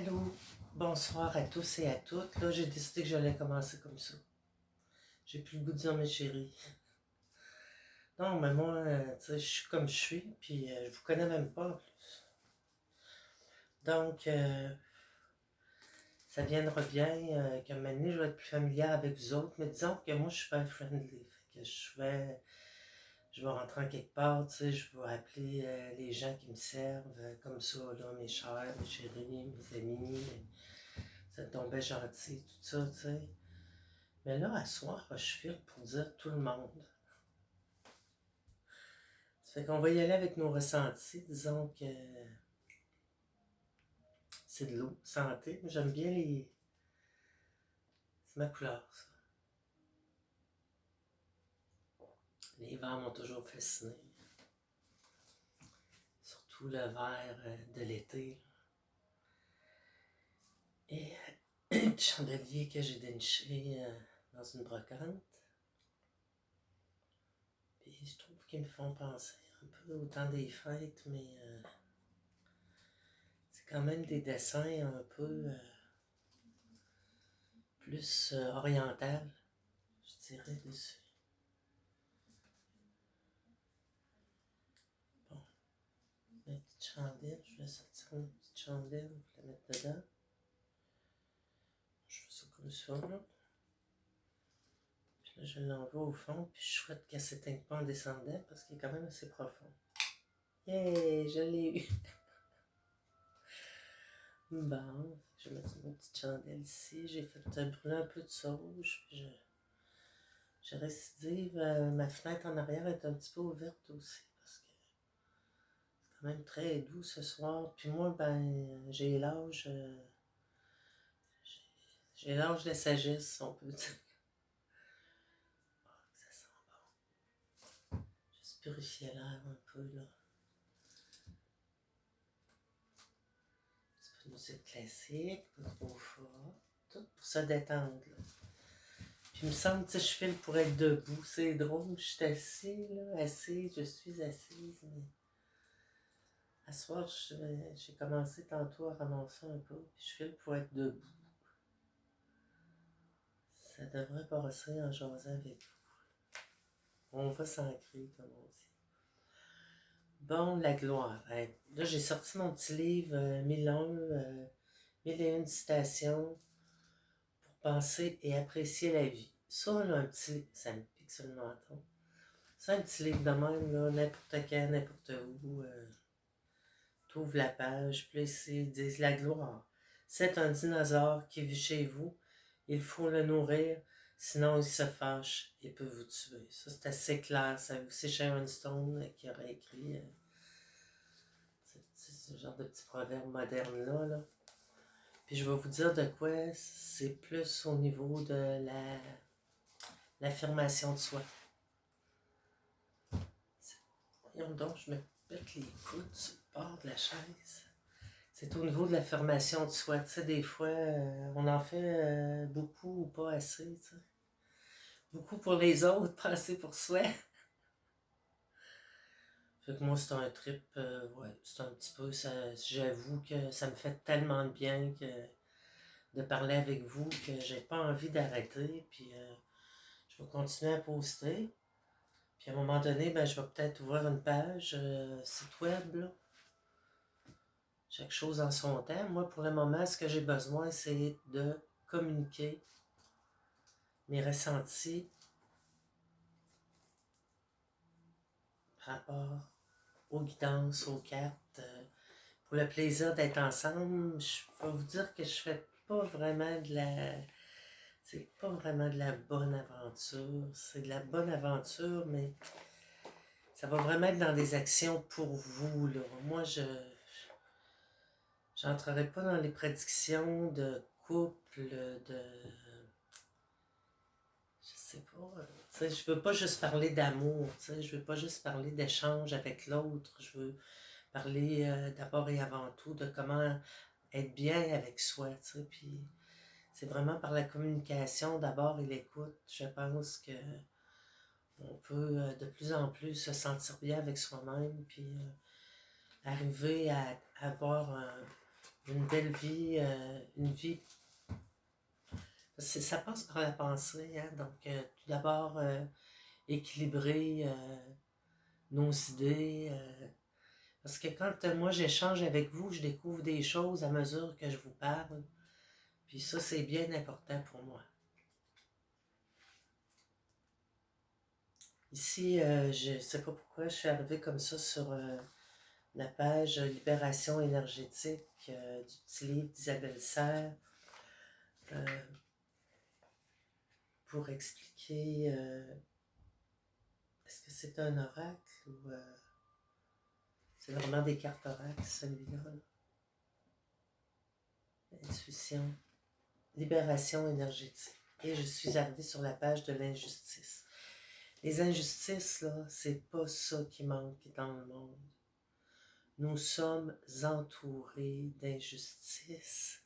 Allô, bonsoir à tous et à toutes. Là, j'ai décidé que j'allais commencer comme ça. J'ai plus le goût de dire mes chéris. Non, mais moi, tu sais, je suis comme je suis, puis je vous connais même pas en plus. Donc, ça viendra bien qu'à un moment donné, je vais être plus familière avec vous autres, mais disons que moi, je suis pas friendly. Fait que je vais rentrer en quelque part, tu sais, je vais appeler les gens qui me servent comme ça, là, mes chers, mes chéris, mes amis. Ça tombait gentil, tout ça, tu sais. Mais là, à soir, je file pour dire tout le monde. Ça fait qu'on va y aller avec nos ressentis. Disons que c'est de l'eau, santé. J'aime bien les... C'est ma couleur, ça. Les verts m'ont toujours fasciné. Surtout le vert de l'été. Et un petit chandelier que j'ai déniché dans une brocante. Puis je trouve qu'ils me font penser un peu au temps des fêtes, mais c'est quand même des dessins un peu plus oriental, je dirais, dessus. Bon, une petite chandelle, je vais sortir une petite chandelle pour la mettre dedans. Je fais ça comme ça, là. Puis là, je l'envoie au fond, puis je souhaite qu'elle ne s'éteigne pas en descendant parce qu'il est quand même assez profond. Yeah, je l'ai eu! Bon, je vais mettre une petite chandelle ici. J'ai fait brûler un peu de sauge, puis je récidive. Ma fenêtre en arrière est un petit peu ouverte aussi parce que c'est quand même très doux ce soir. Puis moi, ben, j'ai l'âge de la sagesse, on peut dire. Oh, ça sent bon. Juste purifier l'air un peu, là. Un petit peu de musique classique, pas trop fort. Tout pour se détendre, là. Puis il me semble, tu sais, je file pour être debout. C'est drôle, je suis assise, là, assise, je suis assise, mais... À ce soir, j'ai commencé tantôt à ramasser un peu, puis je file pour être debout. Ça devrait passer en jasant avec vous. On va s'ancrer, comme on dit. Bon, la gloire. Là, j'ai sorti mon petit livre 1001 citations pour penser et apprécier la vie. Ça, là, ça me pique sur le menton. C'est un petit livre de même, là, n'importe quand, n'importe où. T'ouvres la page, puis ici, ils disent la gloire. C'est un dinosaure qui vit chez vous. Il faut le nourrir, sinon il se fâche et peut vous tuer. Ça, c'est assez clair. C'est Sharon Stone qui aurait écrit ce genre de petit proverbe moderne-là. Là. Puis je vais vous dire de quoi c'est plus au niveau de l'affirmation de soi. Voyons donc, je me pète les coudes sur le bord de la chaise. C'est au niveau de l'affirmation de soi. Tu sais, des fois, on en fait beaucoup ou pas assez. Tu sais. Beaucoup pour les autres, pas assez pour soi. Fait que moi, c'est un trip, ouais, c'est un petit peu, j'avoue que ça me fait tellement de bien de parler avec vous que j'ai pas envie d'arrêter. Puis je vais continuer à poster. Puis à un moment donné, ben, je vais peut-être ouvrir une page, site web, là. Chaque chose en son temps. Moi, pour le moment, ce que j'ai besoin, c'est de communiquer mes ressentis par rapport aux guidances, aux cartes. Pour le plaisir d'être ensemble, je vais vous dire que je fais pas vraiment de la... C'est pas vraiment de la bonne aventure. C'est de la bonne aventure, mais ça va vraiment être dans des actions pour vous, là. Moi, j'entrerai pas dans les prédictions de couple, de... Je sais pas. Tu sais, je veux pas juste parler d'amour, tu sais, je veux pas juste parler d'échange avec l'autre. Je veux parler d'abord et avant tout de comment être bien avec soi, tu sais, puis c'est vraiment par la communication d'abord et l'écoute. Je pense que on peut de plus en plus se sentir bien avec soi-même, puis arriver à avoir une belle vie, une vie. Ça passe par la pensée, hein? Donc, tout d'abord, équilibrer nos idées. Parce que quand moi j'échange avec vous, je découvre des choses à mesure que je vous parle. Puis ça, c'est bien important pour moi. Ici, je ne sais pas pourquoi je suis arrivée comme ça sur la page Libération énergétique du petit livre d'Isabelle Serre pour expliquer est-ce que c'est un oracle ou c'est vraiment des cartes oracles, celui-là. Intuition, libération énergétique. Et je suis arrivée sur la page de l'injustice. Les injustices, là, c'est pas ça qui manque dans le monde. Nous sommes entourés d'injustices.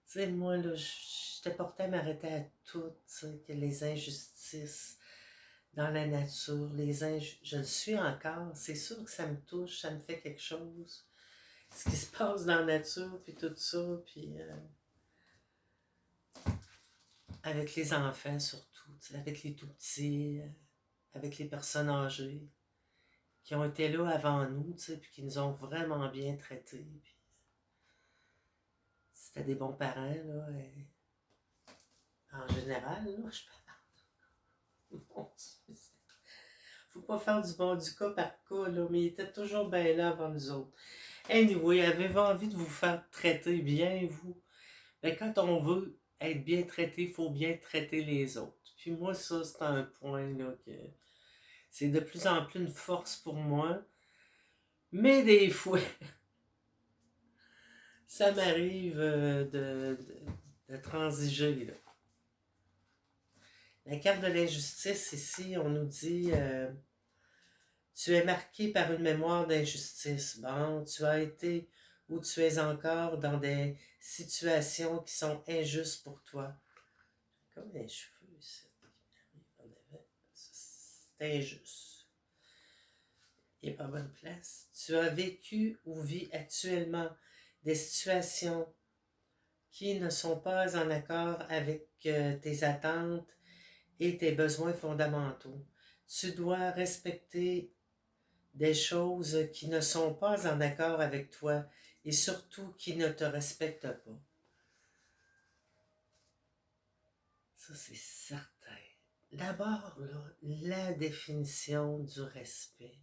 Tu sais, moi, là, j'étais portée à m'arrêter à tout, tu sais, que les injustices dans la nature, je le suis encore, c'est sûr que ça me touche, ça me fait quelque chose. Ce qui se passe dans la nature, puis tout ça, puis avec les enfants surtout, tu sais, avec les tout-petits, avec les personnes âgées, qui ont été là avant nous, tu sais, puis qui nous ont vraiment bien traités. Puis, c'était des bons parents, là, en général, là, je parle. Faut pas faire du bon du cas par cas, là, mais ils étaient toujours bien là avant nous autres. Anyway, avez-vous envie de vous faire traiter bien, vous? Ben, quand on veut être bien traité, il faut bien traiter les autres. Puis moi, ça, c'est un point, là, que c'est de plus en plus une force pour moi. Mais des fois, ça m'arrive de transiger, là. La carte de l'injustice, ici, on nous dit tu es marqué par une mémoire d'injustice. Bon, tu as été ou tu es encore dans des situations qui sont injustes pour toi. Comme les cheveux, c'est injuste. Il n'est pas bonne place. Tu as vécu ou vis actuellement des situations qui ne sont pas en accord avec tes attentes et tes besoins fondamentaux. Tu dois respecter des choses qui ne sont pas en accord avec toi et surtout qui ne te respectent pas. Ça, c'est certain. D'abord, là, la définition du respect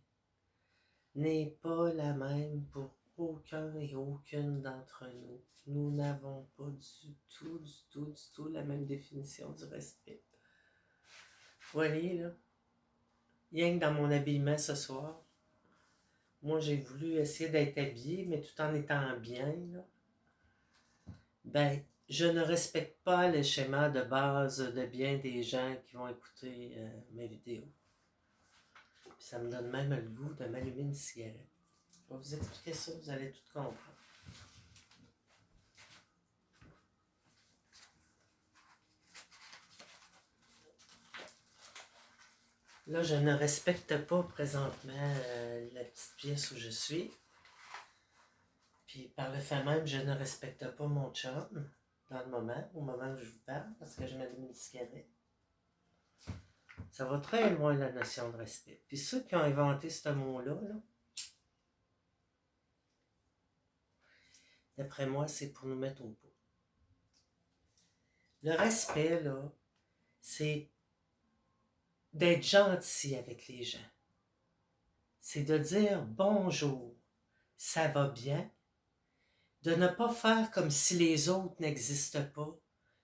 n'est pas la même pour aucun et aucune d'entre nous. Nous n'avons pas du tout la même définition du respect. Vous voyez, là, rien que dans mon habillement ce soir, moi, j'ai voulu essayer d'être habillée, mais tout en étant bien, là. Ben, je ne respecte pas le schéma de base de bien des gens qui vont écouter mes vidéos. Puis ça me donne même le goût de m'allumer une cigarette. Je vais vous expliquer ça, vous allez tout comprendre. Là, je ne respecte pas présentement la petite pièce où je suis. Puis par le fait même, je ne respecte pas mon chum dans le moment, au moment où je vous parle, parce que je m'allume une cigarette. Ça va très loin, la notion de respect. Puis ceux qui ont inventé ce mot-là, là, d'après moi, c'est pour nous mettre au pot. Le respect, là, c'est d'être gentil avec les gens. C'est de dire bonjour, ça va bien. De ne pas faire comme si les autres n'existent pas.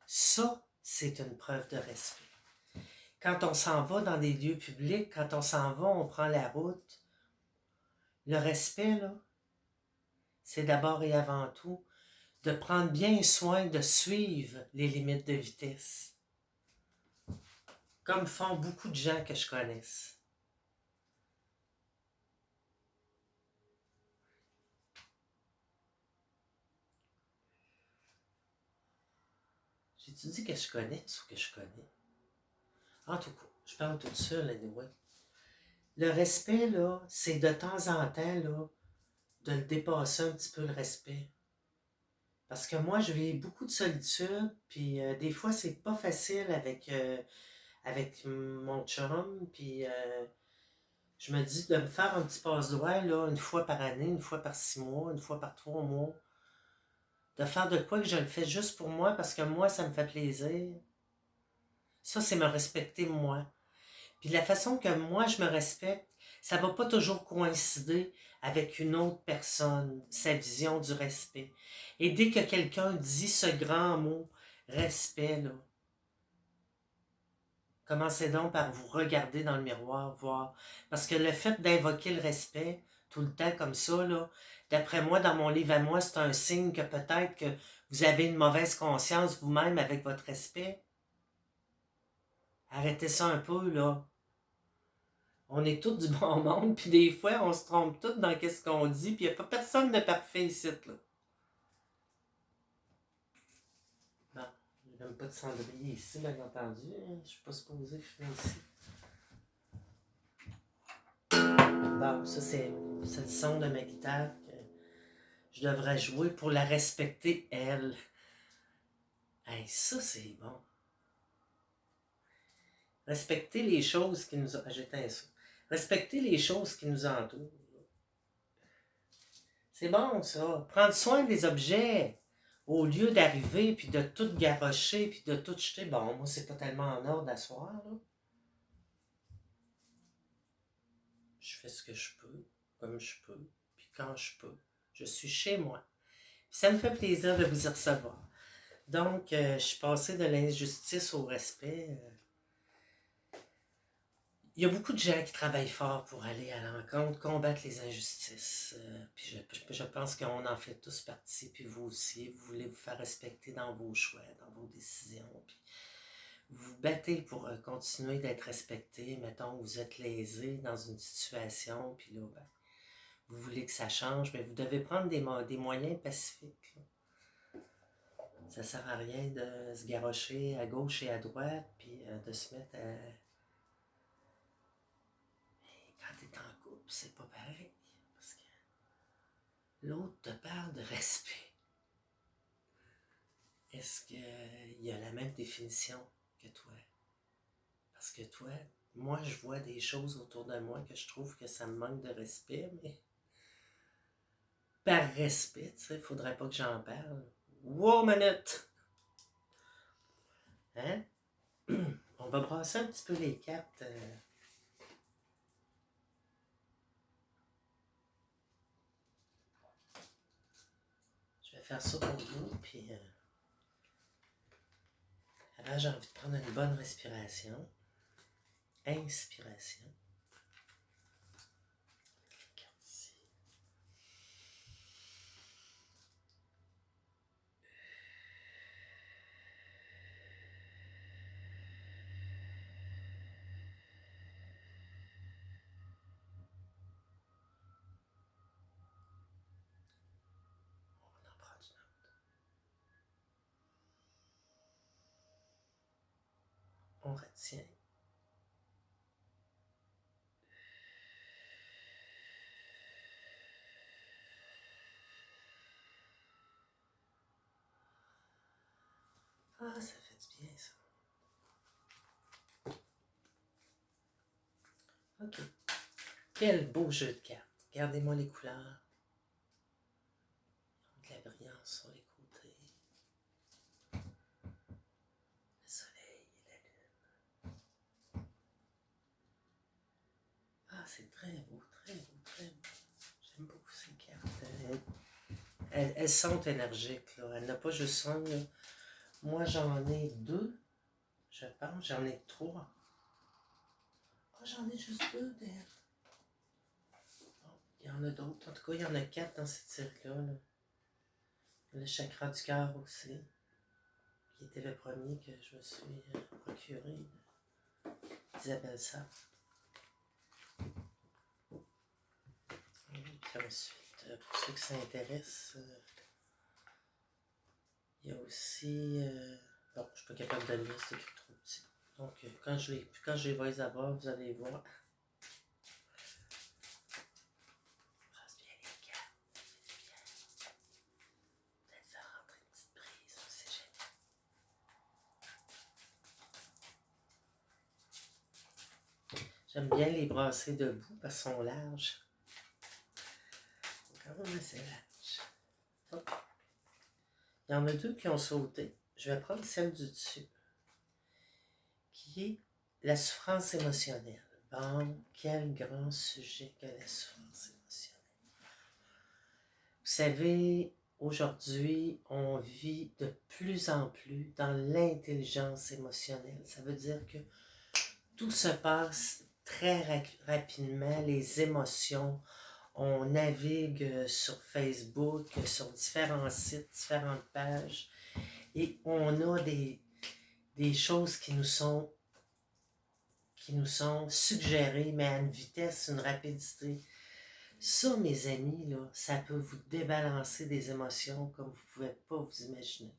Ça, c'est une preuve de respect. Quand on s'en va dans des lieux publics, quand on s'en va, on prend la route. Le respect, là, c'est d'abord et avant tout de prendre bien soin de suivre les limites de vitesse. Comme font beaucoup de gens que je connaisse. J'ai-tu dit que je connaisse ou que je connais? En tout cas, je parle toute seule, anyway. Le respect, là, c'est de temps en temps, là, de le dépasser un petit peu, le respect. Parce que moi, je vis beaucoup de solitude, puis des fois, c'est pas facile avec mon chum, puis je me dis de me faire un petit passe-doigt, là, une fois par année, une fois par 6 mois, une fois par 3 mois, de faire de quoi que je le fais juste pour moi, parce que moi, ça me fait plaisir. Ça, c'est me respecter moi. Puis la façon que moi, je me respecte, ça va pas toujours coïncider avec une autre personne, sa vision du respect. Et dès que quelqu'un dit ce grand mot, respect, là, commencez donc par vous regarder dans le miroir, voir. Parce que le fait d'invoquer le respect tout le temps comme ça, là, d'après moi, dans mon livre à moi, c'est un signe que peut-être que vous avez une mauvaise conscience vous-même avec votre respect. Arrêtez ça un peu, là. On est tous du bon monde, puis des fois, on se trompe tous dans ce qu'on dit, puis il n'y a pas personne de parfait ici, là. Bon, il n'y a même pas de cendrier ici, bien entendu. Hein. Je ne suis pas supposé fumer ici. Bon, ça, c'est le son de ma guitare que je devrais jouer pour la respecter, elle. Hey, ça, c'est bon. Respecter les choses qui nous... j'éteins ça. Respecter les choses qui nous entourent. C'est bon, ça. Prendre soin des objets. Au lieu d'arriver, puis de tout garrocher, puis de tout jeter. Bon, moi, c'est pas tellement en ordre à soir, là. Je fais ce que je peux, comme je peux, puis quand je peux. Je suis chez moi. Puis ça me fait plaisir de vous y recevoir. Donc, je suis passé de l'injustice au respect. Il y a beaucoup de gens qui travaillent fort pour aller à l'encontre, combattre les injustices. Puis je pense qu'on en fait tous partie, puis vous aussi. Vous voulez vous faire respecter dans vos choix, dans vos décisions. Puis vous vous battez pour continuer d'être respecté. Mettons, vous êtes lésé dans une situation, puis là, ben, vous voulez que ça change, mais vous devez prendre des moyens pacifiques. Là. Ça sert à rien de se garrocher à gauche et à droite, puis de se mettre à... Quand tu es en couple, c'est pas pareil. Parce que l'autre te parle de respect. Est-ce qu'il y a la même définition que toi? Parce que toi, moi, je vois des choses autour de moi que je trouve que ça me manque de respect, mais par respect, tu sais, il faudrait pas que j'en parle. Wow, minute! Hein? On va brasser un petit peu les cartes. Je vais faire ça pour vous, puis avant, j'ai envie de prendre une bonne respiration. Inspiration. Carte ici. On en prend une autre. On retient. Ah, ça fait du bien, ça. OK. Quel beau jeu de cartes. Regardez-moi les couleurs. De la brillance sur les côtés. Le soleil et la lune. Ah, c'est très beau, très beau, très beau. J'aime beaucoup ces cartes. Elles sont énergiques, là. Elle n'a pas juste un, là. Moi, j'en ai deux, je pense. J'en ai trois. Ah, j'en ai juste deux d'elles. Bon, il y en a d'autres. En tout cas, il y en a quatre dans cette série-là. Là. Le chakra du cœur aussi, qui était le premier que je me suis procuré d'Isabelle Sartre. Puis ensuite, pour ceux que ça intéresse, il y a aussi... bon, je suis pas capable de le lire, c'est écrit trop petit. Donc, quand je vais les avoir, vous allez voir. Brasse bien les cartes. Bien. Faites-les rentrer J'aime bien les brasser debout parce qu'elles sont larges. Quand même assez large. Hop. Il y en a deux qui ont sauté. Je vais prendre celle du dessus, qui est la souffrance émotionnelle. Bon, quel grand sujet que la souffrance émotionnelle. Vous savez, aujourd'hui, on vit de plus en plus dans l'intelligence émotionnelle. Ça veut dire que tout se passe très rapidement, les émotions. On navigue sur Facebook, sur différents sites, différentes pages, et on a des choses qui nous sont suggérées, mais à une vitesse, une rapidité. Ça, mes amis, là, ça peut vous débalancer des émotions comme vous ne pouvez pas vous imaginer.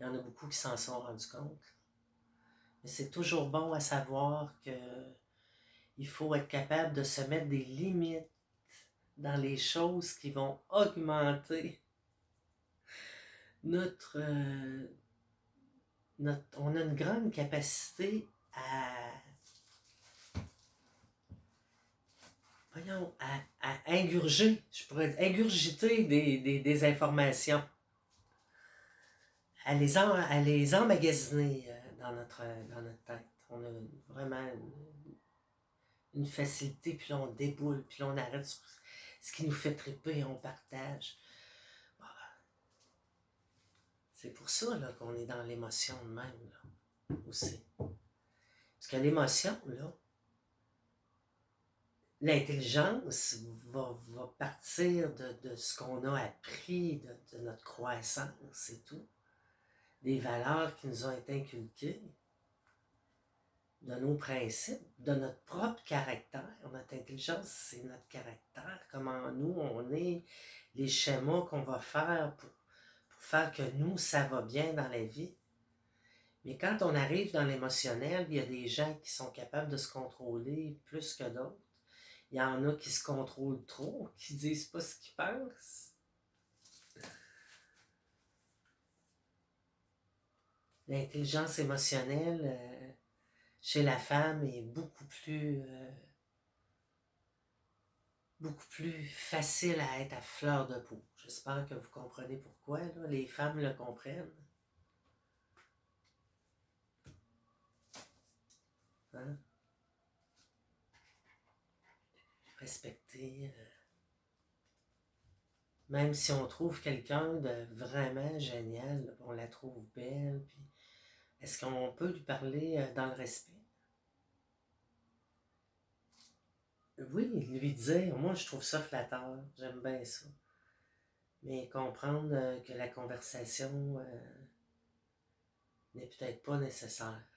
Il y en a beaucoup qui s'en sont rendus compte. Mais c'est toujours bon à savoir qu'il faut être capable de se mettre des limites dans les choses qui vont augmenter notre on a une grande capacité à ingurgiter des informations, à les emmagasiner dans notre tête. On a vraiment une facilité, puis là on déboule, puis là on arrête ce qui nous fait triper, on partage. C'est pour ça là, qu'on est dans l'émotion de même, là, aussi. Parce que l'émotion, là, l'intelligence va partir de ce qu'on a appris, de notre croissance et tout, des valeurs qui nous ont été inculquées, de nos principes, de notre propre caractère. Notre intelligence, c'est notre caractère, comment nous, on est, les schémas qu'on va faire pour faire que nous, ça va bien dans la vie. Mais quand on arrive dans l'émotionnel, il y a des gens qui sont capables de se contrôler plus que d'autres. Il y en a qui se contrôlent trop, qui disent pas ce qu'ils pensent. L'intelligence émotionnelle chez la femme est beaucoup plus facile à être à fleur de peau. J'espère que vous comprenez pourquoi, là. Les femmes le comprennent. Hein? Respecter. Même si on trouve quelqu'un de vraiment génial, on la trouve belle, puis est-ce qu'on peut lui parler dans le respect? Oui, lui dire, moi je trouve ça flatteur, j'aime bien ça. Mais comprendre que la conversation n'est peut-être pas nécessaire.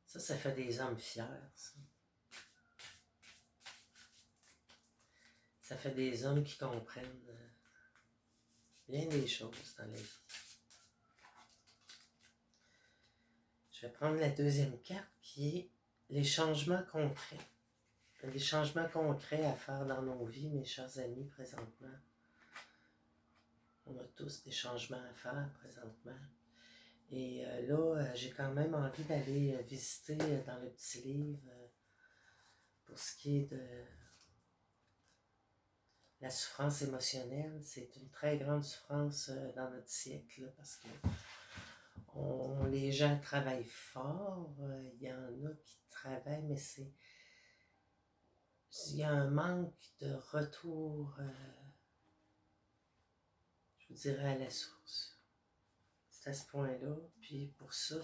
Ça fait des hommes fiers, ça. Ça fait des hommes qui comprennent bien des choses dans la vie. Je vais prendre la deuxième carte qui est les changements concrets. Des changements concrets à faire dans nos vies, mes chers amis, présentement. On a tous des changements à faire présentement. Et là, j'ai quand même envie d'aller visiter dans le petit livre pour ce qui est de la souffrance émotionnelle. C'est une très grande souffrance dans notre siècle là, parce que les gens travaillent fort. Il y en a qui travaillent, mais il y a un manque de retour, je vous dirais, à la source. C'est à ce point-là. Puis pour ça,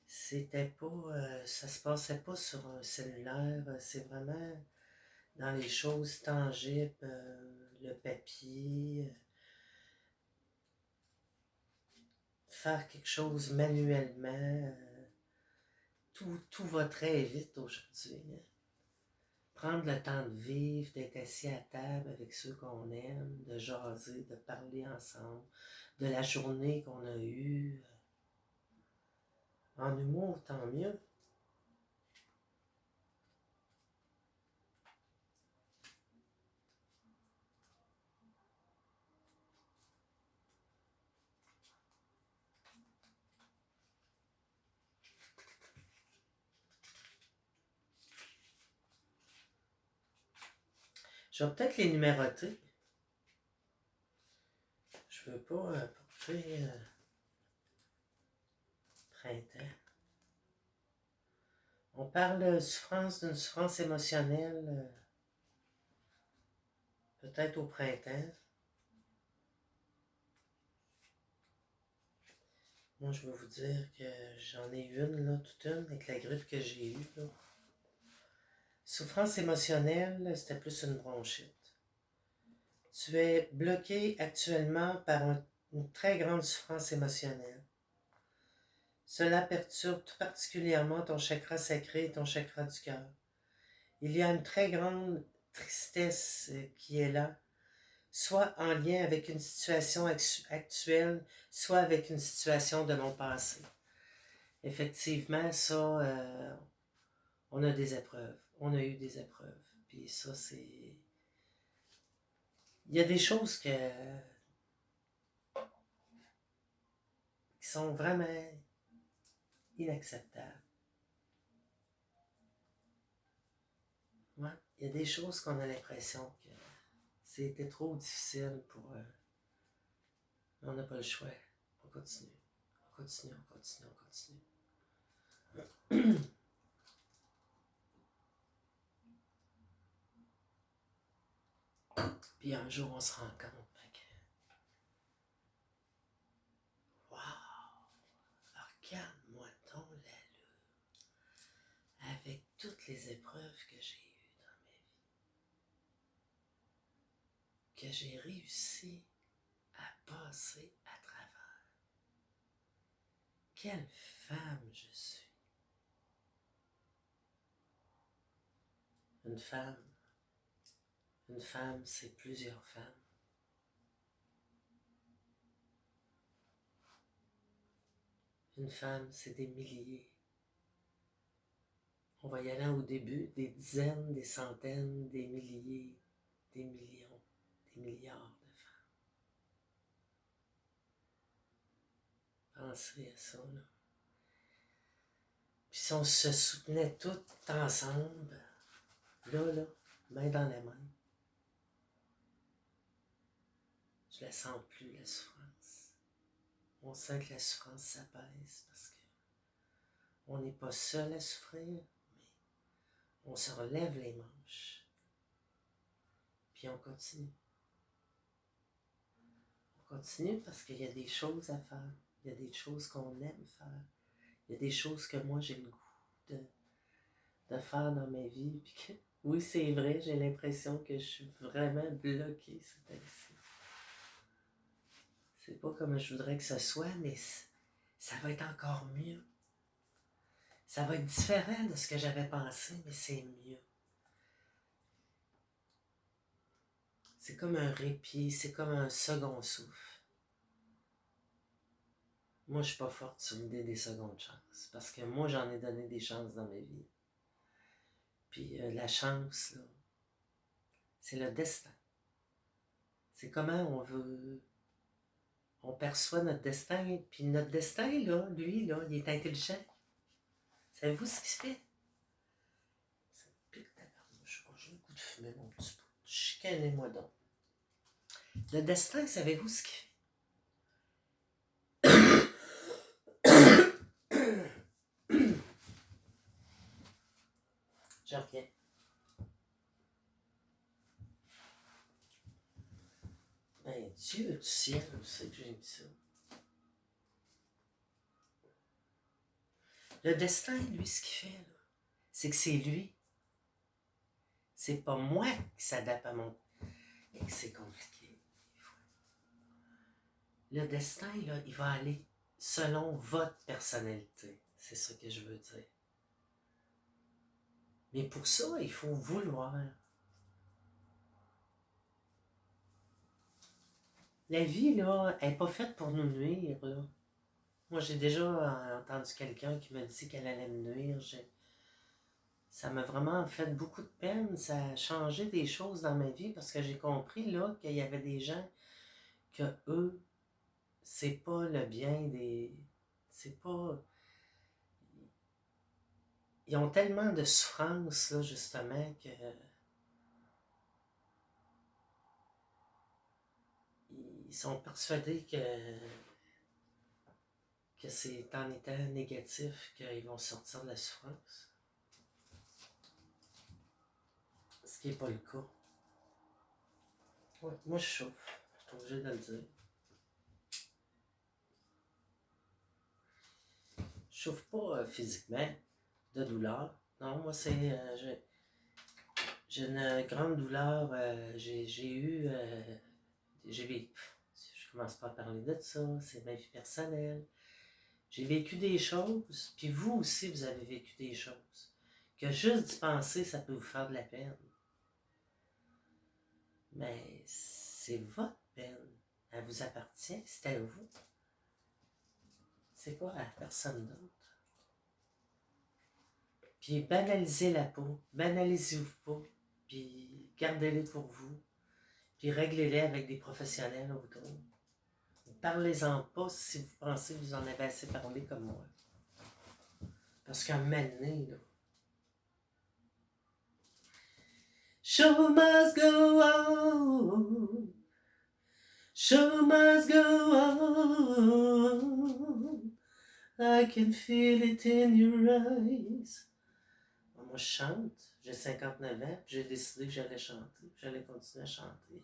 c'était pas, ça se passait pas sur un cellulaire. C'est vraiment dans les choses tangibles, le papier, faire quelque chose manuellement. Tout va très vite aujourd'hui. Hein? Prendre le temps de vivre, d'être assis à table avec ceux qu'on aime, de jaser, de parler ensemble, de la journée qu'on a eue. En humour, tant mieux. Je vais peut-être les numéroter. Je veux pas porter printemps. On parle de souffrance, d'une souffrance émotionnelle, peut-être au printemps. Moi, je vais vous dire que j'en ai une, là, toute une, avec la grippe que j'ai eue, là. Souffrance émotionnelle, c'était plus une bronchite. Tu es bloqué actuellement par une très grande souffrance émotionnelle. Cela perturbe tout particulièrement ton chakra sacré et ton chakra du cœur. Il y a une très grande tristesse qui est là, soit en lien avec une situation actuelle, soit avec une situation de mon passé. Effectivement, ça, on a des épreuves. On a eu des épreuves. Puis ça, c'est... Il y a des choses qui sont vraiment inacceptables. Ouais. Il y a des choses qu'on a l'impression que c'était trop difficile pour... on n'a pas le choix. On continue. On continue, on continue, on continue. Puis un jour, on se rend compte que... Wow! Regarde-moi donc l'allure avec toutes les épreuves que j'ai eues dans ma vie. Que j'ai réussi à passer à travers. Quelle femme je suis. Une femme, c'est plusieurs femmes. Une femme, c'est des milliers. On va y aller au début, des dizaines, des centaines, des milliers, des millions, des milliards de femmes. Pensez à ça, là. Puis si on se soutenait toutes ensemble, là, main dans la main, je la sens plus, la souffrance. On sent que la souffrance s'apaise parce que on n'est pas seul à souffrir, mais on se relève les manches. Puis on continue. On continue parce qu'il y a des choses à faire. Il y a des choses qu'on aime faire. Il y a des choses que moi j'ai le goût de faire dans ma vie. Puis que, oui, c'est vrai, j'ai l'impression que je suis vraiment bloquée cette année-ci. C'est pas comme je voudrais que ce soit, mais ça va être encore mieux. Ça va être différent de ce que j'avais pensé, mais c'est mieux. C'est comme un répit, c'est comme un second souffle. Moi, je suis pas forte sur l'idée des secondes chances, parce que moi, j'en ai donné des chances dans ma vie. Puis la chance, là, c'est le destin. C'est comment on perçoit notre destin. Puis notre destin, là, lui, là, il est intelligent. Savez-vous ce qu'il se fait? Ça me pique tabarnouche. J'ai le goût de fumer mon petit pot. Chicanez-moi donc. Le destin, savez-vous ce qu'il fait? Je reviens. Ben, Dieu du ciel, je sais que j'ai mis ça. Le destin, lui, ce qu'il fait, là, c'est que c'est lui. C'est pas moi qui s'adapte à mon... Et que c'est compliqué. Le destin, là, il va aller selon votre personnalité. C'est ça que je veux dire. Mais pour ça, il faut vouloir. La vie, là, elle n'est pas faite pour nous nuire, là. Moi, j'ai déjà entendu quelqu'un qui me dit qu'elle allait me nuire. Ça m'a vraiment fait beaucoup de peine. Ça a changé des choses dans ma vie parce que j'ai compris, là, qu'il y avait des gens que eux, c'est pas le bien des... C'est pas... Ils ont tellement de souffrance, là, justement, que ils sont persuadés que c'est en étant négatif qu'ils vont sortir de la souffrance. Ce qui n'est pas le cas. Ouais, moi, je chauffe. Je suis obligé de le dire. Je chauffe pas physiquement de douleur. Non, moi, c'est... j'ai une grande douleur. J'ai eu... j'ai vécu... Je commence pas à parler de ça. C'est ma vie personnelle. J'ai vécu des choses. Puis vous aussi, vous avez vécu des choses. Que juste d'y penser, ça peut vous faire de la peine. Mais c'est votre peine. Elle vous appartient. C'est à vous. C'est pas à personne d'autre. Puis banalisez la peau. Banalisez-vous pas. Puis gardez-les pour vous. Puis réglez-les avec des professionnels autour. Parlez-en pas si vous pensez que vous en avez assez parlé comme moi. Parce qu'à un moment donné, là, show must go on. Show must go on. I can feel it in your eyes. Moi, je chante. J'ai 59 ans. J'ai décidé que j'allais chanter. J'allais continuer à chanter.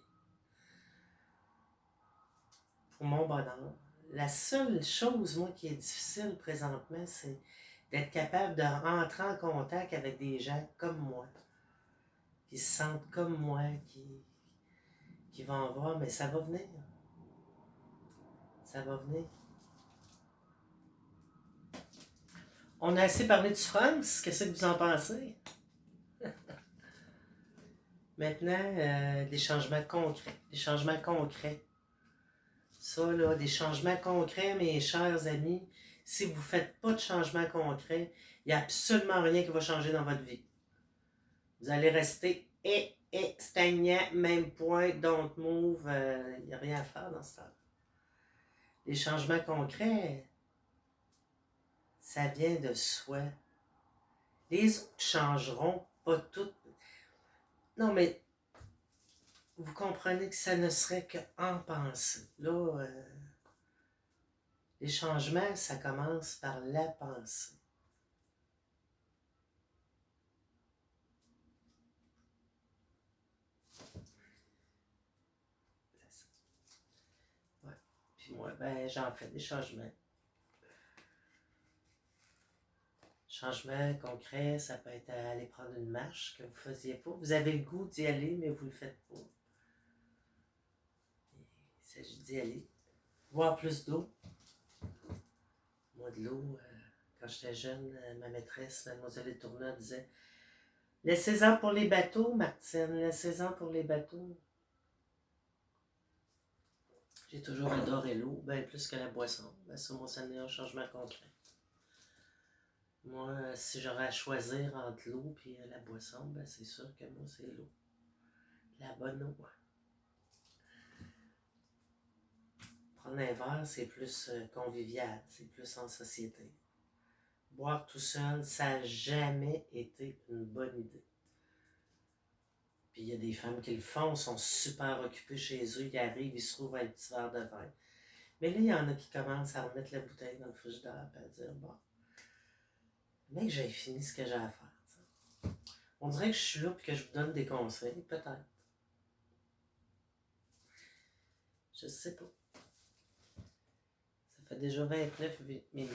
Pour mon bonheur. La seule chose, moi, qui est difficile présentement, c'est d'être capable de rentrer en contact avec des gens comme moi. Qui se sentent comme moi, qui vont voir, mais ça va venir. Ça va venir. On a assez parlé de souffrance. Qu'est-ce que vous en pensez? Maintenant, des changements concrets. Des changements concrets. Ça, là, des changements concrets, mes chers amis. Si vous ne faites pas de changements concrets, il n'y a absolument rien qui va changer dans votre vie. Vous allez rester stagnant, même point, don't move. Il n'y a rien à faire dans ce temps. Les changements concrets, ça vient de soi. Les autres changeront pas tout. Non, mais vous comprenez que ça ne serait qu'en pensée. Là, les changements, ça commence par la pensée. Ouais. Puis moi, ben, j'en fais des changements. Changement concret, ça peut être aller prendre une marche que vous ne faisiez pas. Vous avez le goût d'y aller, mais vous ne le faites pas. Il s'agit d'y aller. Boire plus d'eau. Moi, de l'eau, quand j'étais jeune, ma maîtresse, Mademoiselle Tourneur, disait « Laissez-en pour les bateaux, Martine, laissez-en pour les bateaux. » J'ai toujours adoré l'eau, bien plus que la boisson. Ben, ça, moi, ça n'est un changement concret. Moi, si j'aurais à choisir entre l'eau et la boisson, ben c'est sûr que moi, c'est l'eau. La bonne eau. Prendre un verre, c'est plus convivial, c'est plus en société. Boire tout seul, ça n'a jamais été une bonne idée. Puis il y a des femmes qui le font, sont super occupées chez eux, ils arrivent, ils se trouvent un petit verre de vin. Mais là, il y en a qui commencent à remettre la bouteille dans le frigidaire et à dire, bon, mais que j'ai fini ce que j'ai à faire. T'sais. On dirait que je suis là et que je vous donne des conseils, peut-être. Je sais pas. Ça fait déjà 29 minutes.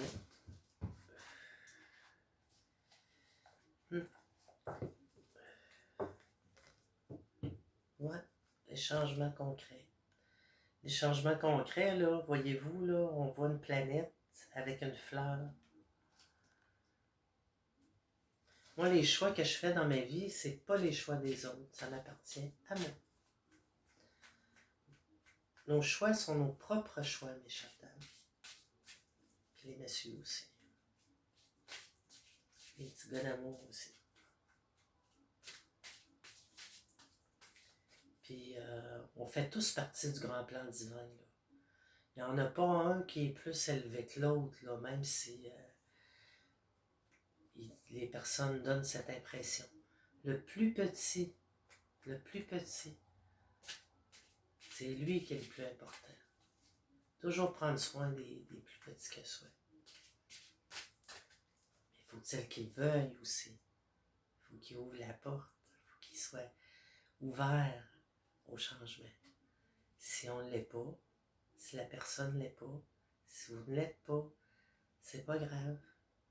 Ouais, les changements concrets. Les changements concrets, là, voyez-vous, là, on voit une planète avec une fleur. Moi, les choix que je fais dans ma vie, c'est pas les choix des autres. Ça m'appartient à moi. Nos choix sont nos propres choix, mes chères dames. Puis les messieurs aussi. Les petits gars d'amour aussi. Puis on fait tous partie du grand plan divin. Là. Il n'y en a pas un qui est plus élevé que l'autre, là, même si les personnes donnent cette impression. Le plus petit, c'est lui qui est le plus important. Toujours prendre soin des plus petits que soi. Mais faut-il qu'ils veuillent aussi. Il faut qu'ils ouvrent la porte. Il faut qu'ils soient ouverts au changement. Si on ne l'est pas, si la personne ne l'est pas, si vous ne l'êtes pas, c'est pas grave.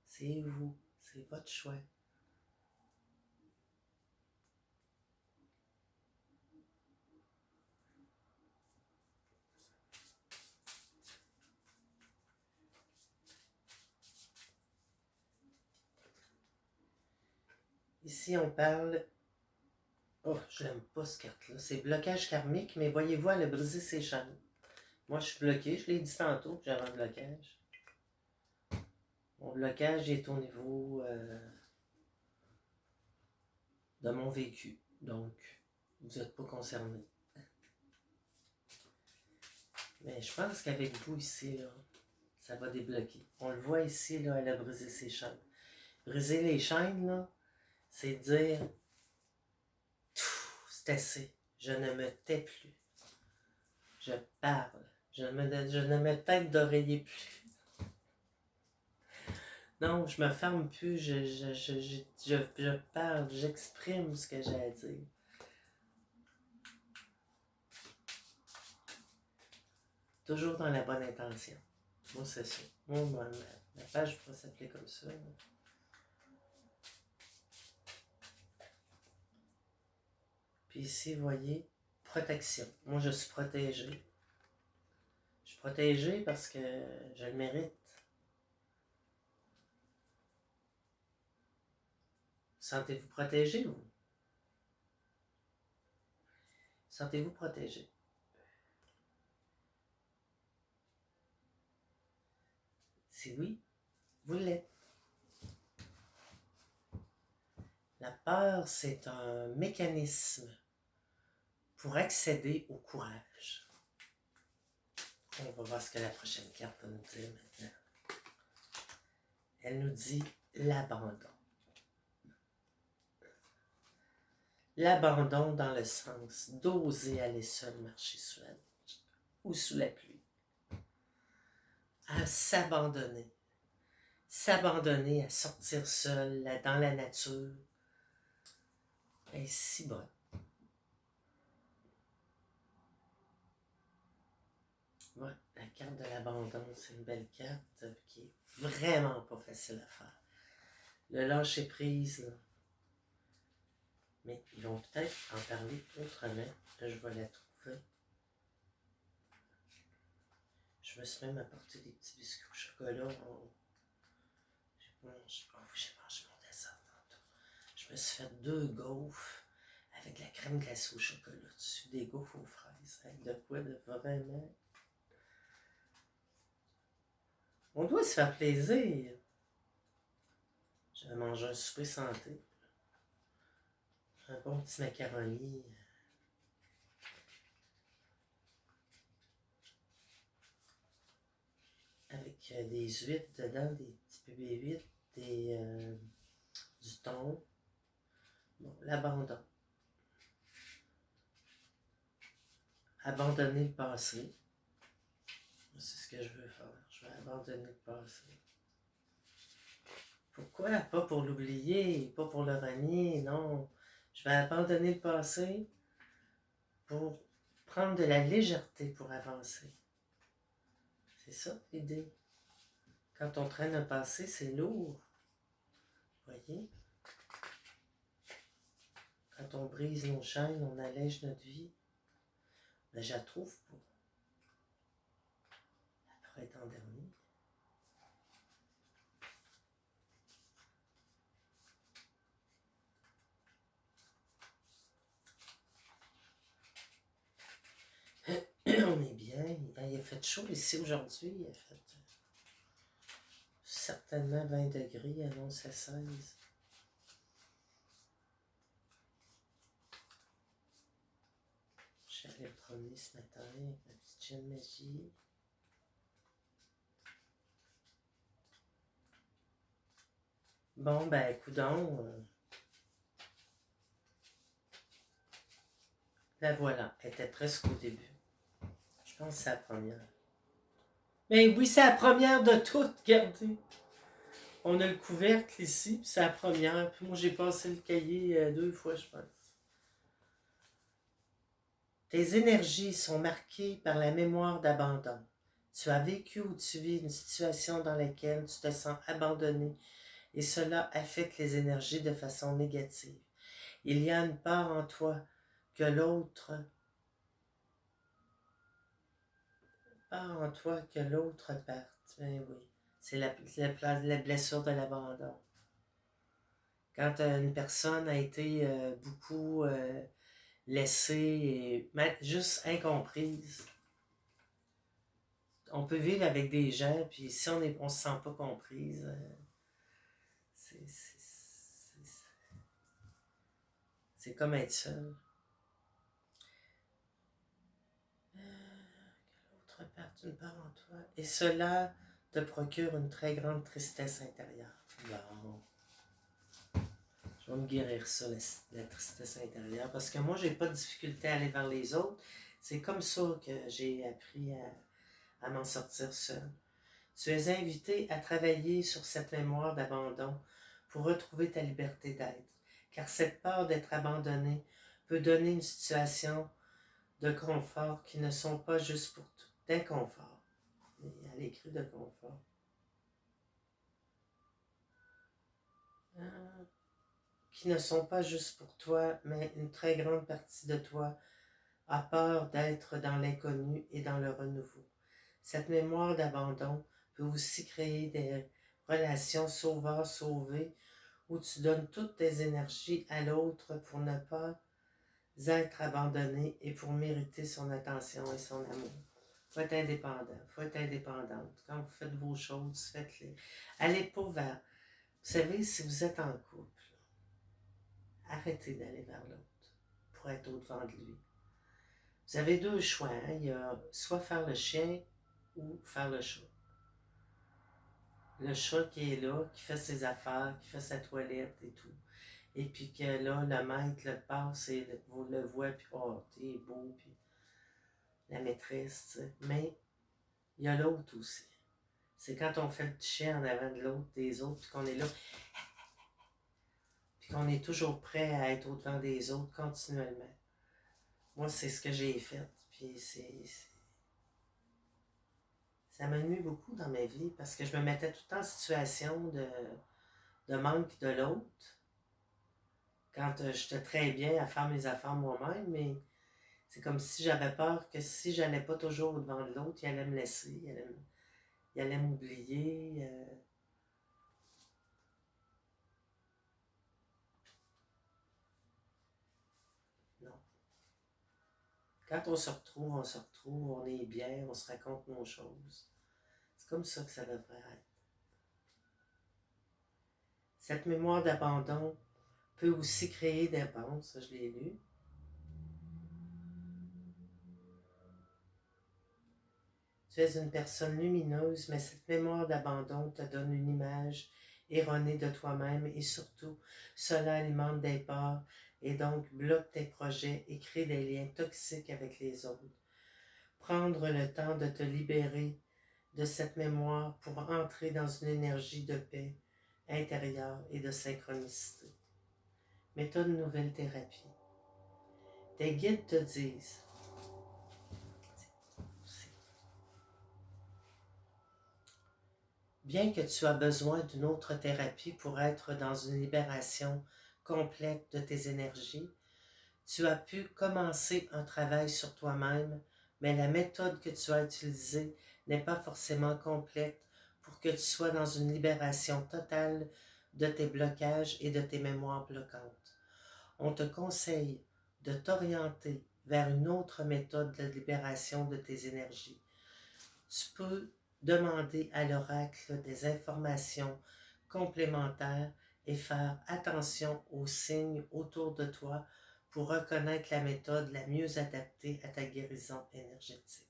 C'est vous. C'est votre choix. Ici, on parle... Oh, je l'aime pas, cette carte-là. C'est blocage karmique, mais voyez-vous, elle a brisé ses chaînes. Moi, je suis bloqué. Je l'ai dit tantôt que j'avais un blocage. Mon blocage est au niveau de mon vécu. Donc, vous n'êtes pas concerné. Mais je pense qu'avec vous ici, là, ça va débloquer. On le voit ici, là, elle a brisé ses chaînes. Briser les chaînes, là, c'est dire c'est assez. Je ne me tais plus. Je parle. Je ne me tête d'oreiller plus. Non, je me ferme plus. Je parle. J'exprime ce que j'ai à dire. Toujours dans la bonne intention. Moi, c'est ça. Moi, ma page pourrait s'appeler comme ça. Puis ici, vous voyez, protection. Moi, je suis protégé. Je suis protégé parce que je le mérite. Sentez-vous protégé, vous? Sentez-vous protégé? Si oui, vous l'êtes. La peur, c'est un mécanisme pour accéder au courage. On va voir ce que la prochaine carte va nous dire maintenant. Elle nous dit l'abandon. L'abandon dans le sens d'oser aller seul marcher sous la neige ou sous la pluie. À s'abandonner. S'abandonner à sortir seul dans la nature. Elle est si bonne. Ouais, la carte de l'abandon, c'est une belle carte qui est vraiment pas facile à faire. Le lâcher prise, là. Mais ils vont peut-être en parler autrement. Là, je vais la trouver. Je me suis même apporté des petits biscuits au chocolat. J'ai mangé mon dessert tantôt. Je me suis fait 2 gaufres avec la crème glacée au chocolat dessus. Des gaufres aux fraises. Avec de quoi de vraiment... On doit se faire plaisir. J'avais mangé un souper santé. Un bon petit macaroni. Avec des huîtres dedans, des petits bébés huîtres, du thon. Bon, l'abandon. Abandonner le passé. C'est ce que je veux faire. Je vais abandonner le passé. Pourquoi? Pas pour l'oublier, pas pour le renier, non. Je vais abandonner le passé pour prendre de la légèreté pour avancer. C'est ça l'idée. Quand on traîne un passé, c'est lourd. Voyez? Quand on brise nos chaînes, on allège notre vie. Mais je la trouve pas. Elle pourrait être en dernier. On est bien. Il a fait chaud ici aujourd'hui. Il a fait certainement 20 degrés, annonce à 16. Je suis allé me promener ce matin avec ma petite chienne Magie. Bon, ben, coudonc. La voilà. Elle était presque au début. Je pense que c'est la première. Mais oui, c'est la première de toutes, regardez. On a le couvercle ici, puis c'est la première. Puis moi, j'ai passé le cahier 2 fois, je pense. Tes énergies sont marquées par la mémoire d'abandon. Tu as vécu ou tu vis une situation dans laquelle tu te sens abandonné et cela affecte les énergies de façon négative. Il y a une part en toi que l'autre parte. Ben oui, c'est la blessure de l'abandon. Quand une personne a été beaucoup laissée et juste incomprise, on peut vivre avec des gens, puis si on se sent pas comprise, c'est, c'est, c'est comme être seul. Que l'autre parte une part en toi. Et cela te procure une très grande tristesse intérieure. Bon. Je vais me guérir ça, la tristesse intérieure, parce que moi, j'ai pas de difficulté à aller vers les autres. C'est comme ça que j'ai appris à m'en sortir seul. Tu es invité à travailler sur cette mémoire d'abandon pour retrouver ta liberté d'être, car cette peur d'être abandonné peut donner une situation de confort qui ne sont pas juste pour tout, d'inconfort. Elle écrit de confort. Qui ne sont pas juste pour toi, mais une très grande partie de toi a peur d'être dans l'inconnu et dans le renouveau. Cette mémoire d'abandon peut aussi créer des relations sauveur-sauvé où tu donnes toutes tes énergies à l'autre pour ne pas être abandonné et pour mériter son attention et son amour. Faut être indépendant, faut être indépendante. Quand vous faites vos choses, faites-les. Allez pas vers... Vous savez, si vous êtes en couple, arrêtez d'aller vers l'autre pour être au-devant de lui. Vous avez 2 choix. Hein? Il y a soit faire le chien ou faire le chat. Le chat qui est là, qui fait ses affaires, qui fait sa toilette et tout. Et puis que là, le maître le passe et vous le voit, puis oh, t'es beau, puis la maîtresse, tu sais. Mais il y a l'autre aussi. C'est quand on fait le chien en avant de l'autre, des autres, puis qu'on est là, puis qu'on est toujours prêt à être au-devant des autres continuellement. Moi, c'est ce que j'ai fait, puis ça m'a nuit beaucoup dans ma vie parce que je me mettais tout le temps en situation de manque de l'autre quand j'étais très bien à faire mes affaires moi-même, mais c'est comme si j'avais peur que si j'allais pas toujours devant l'autre, il allait me laisser, il allait m'oublier. Non. Quand on se retrouve, on est bien, on se raconte nos choses. C'est comme ça que ça devrait être. Cette mémoire d'abandon peut aussi créer des bons, ça je l'ai lu. Tu es une personne lumineuse, mais cette mémoire d'abandon te donne une image erronée de toi-même et surtout, cela alimente des peurs et donc bloque tes projets et crée des liens toxiques avec les autres. Prendre le temps de te libérer de cette mémoire pour entrer dans une énergie de paix intérieure et de synchronicité. Méthode nouvelle thérapie. Tes guides te disent bien que tu as besoin d'une autre thérapie pour être dans une libération complète de tes énergies, tu as pu commencer un travail sur toi-même, mais la méthode que tu as utilisée n'est pas forcément complète pour que tu sois dans une libération totale de tes blocages et de tes mémoires bloquantes. On te conseille de t'orienter vers une autre méthode de libération de tes énergies. Tu peux demander à l'oracle des informations complémentaires et faire attention aux signes autour de toi pour reconnaître la méthode la mieux adaptée à ta guérison énergétique.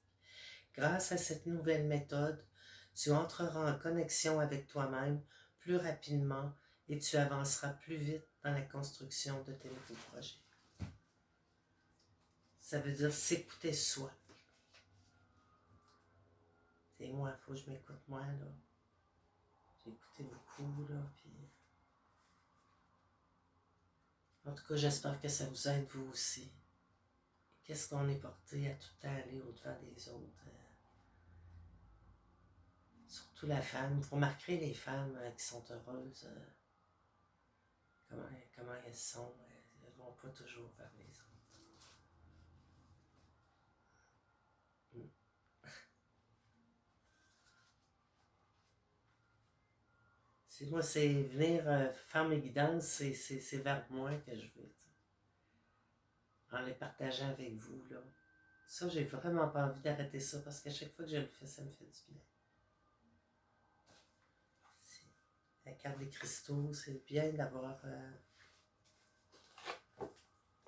Grâce à cette nouvelle méthode, tu entreras en connexion avec toi-même plus rapidement et tu avanceras plus vite dans la construction de tes nouveaux projets. Ça veut dire s'écouter soi. Aidez-moi, il faut que je m'écoute moi, là. J'ai écouté beaucoup, là, puis... En tout cas, j'espère que ça vous aide, vous aussi. Qu'est-ce qu'on est porté à tout le temps aller au-devant des autres? Surtout la femme. Vous remarquerez les femmes qui sont heureuses, comment elles sont. Elles ne vont pas toujours vers les autres. Moi, c'est venir faire mes guidances, c'est vers moi que je veux, t'sais, en les partageant avec vous, là. Ça, j'ai vraiment pas envie d'arrêter ça, parce qu'à chaque fois que je le fais, ça me fait du bien. La carte des cristaux, c'est bien d'avoir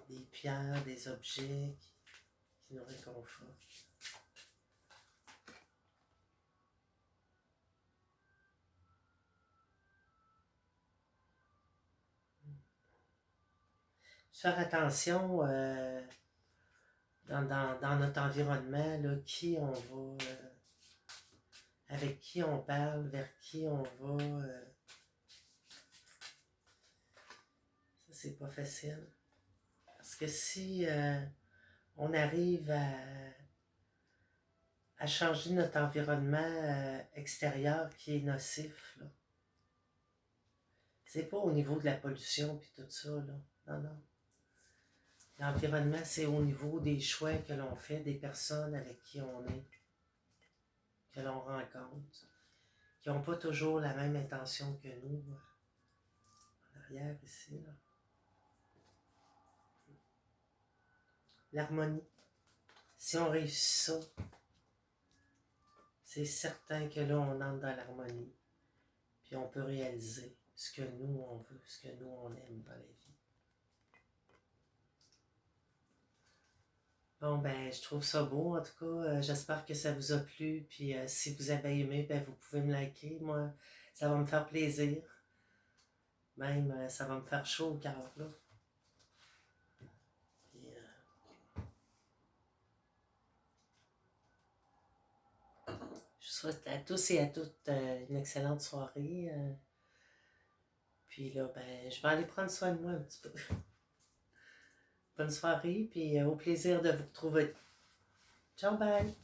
des pierres, des objets qui nous réconfortent. Faire attention dans notre environnement, là, qui on va, avec qui on parle, vers qui on va. Ça, c'est pas facile. Parce que si on arrive à changer notre environnement extérieur qui est nocif, là, c'est pas au niveau de la pollution puis tout ça, là. Non, non. L'environnement, c'est au niveau des choix que l'on fait, des personnes avec qui on est, que l'on rencontre, qui n'ont pas toujours la même intention que nous, en arrière ici, là. L'harmonie. Si on réussit ça, c'est certain que là, on entre dans l'harmonie, puis on peut réaliser ce que nous, on veut, ce que nous, on aime dans la vie. Bon, ben, je trouve ça beau, en tout cas. J'espère que ça vous a plu. Puis si vous avez aimé, ben, vous pouvez me liker. Moi, ça va me faire plaisir. Même, ça va me faire chaud au cœur, là. Puis, je vous souhaite à tous et à toutes une excellente soirée. Puis là, ben, je vais aller prendre soin de moi un petit peu. Bonne soirée, puis au plaisir de vous retrouver. Ciao, bye!